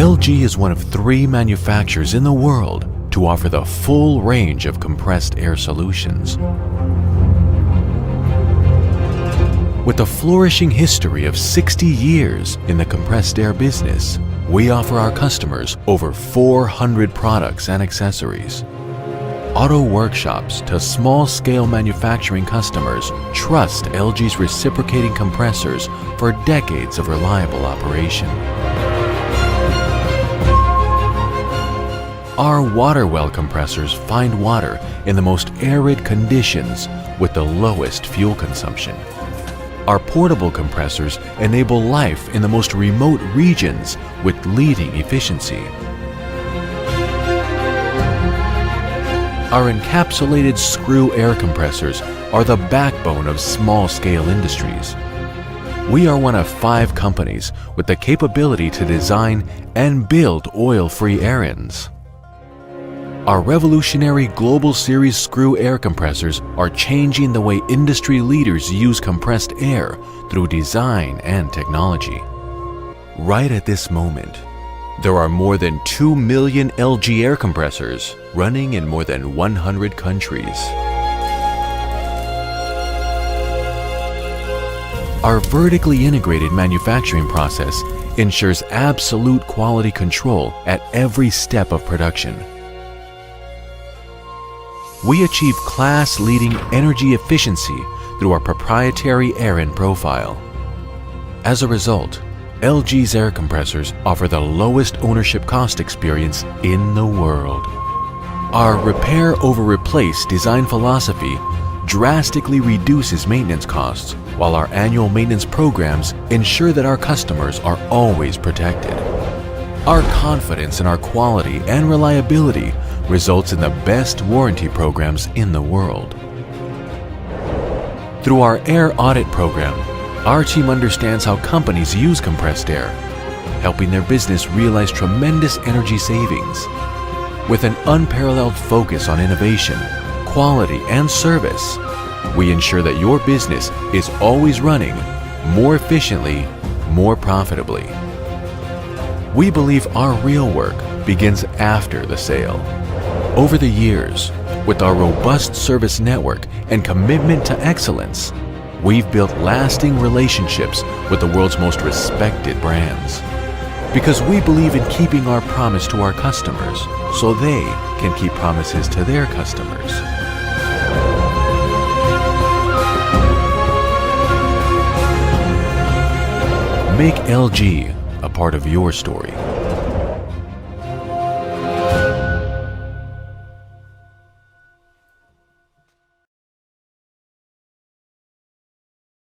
ELGi is one of 3 manufacturers in the world to offer the full range of compressed air solutions. With a flourishing history of 60 years in the compressed air business, we offer our customers over 400 products and accessories. Auto workshops to small-scale manufacturing customers trust ELGi's reciprocating compressors for decades of reliable operation. Our water well compressors find water in the most arid conditions with the lowest fuel consumption. Our portable compressors enable life in the most remote regions with leading efficiency. Our encapsulated screw air compressors are the backbone of small-scale industries. We are one of 5 companies with the capability to design and build oil-free air ends. Our revolutionary Global Series screw air compressors are changing the way industry leaders use compressed air through design and technology. Right at this moment, there are more than 2 million ELGi air compressors running in more than 100 countries. Our vertically integrated manufacturing process ensures absolute quality control at every step of production. We achieve class-leading energy efficiency through our proprietary air end profile. As a result, ELGi's air compressors offer the lowest ownership cost experience in the world. Our repair over replace design philosophy drastically reduces maintenance costs, while our annual maintenance programs ensure that our customers are always protected. Our confidence in our quality and reliability results in the best warranty programs in the world. Through our air audit program, our team understands how companies use compressed air, helping their business realize tremendous energy savings. With an unparalleled focus on innovation, quality, and service, we ensure that your business is always running more efficiently, more profitably. We believe our real work begins after the sale. Over the years, with our robust service network and commitment to excellence, we've built lasting relationships with the world's most respected brands. Because we believe in keeping our promise to our customers so they can keep promises to their customers. Make ELGi a part of your story.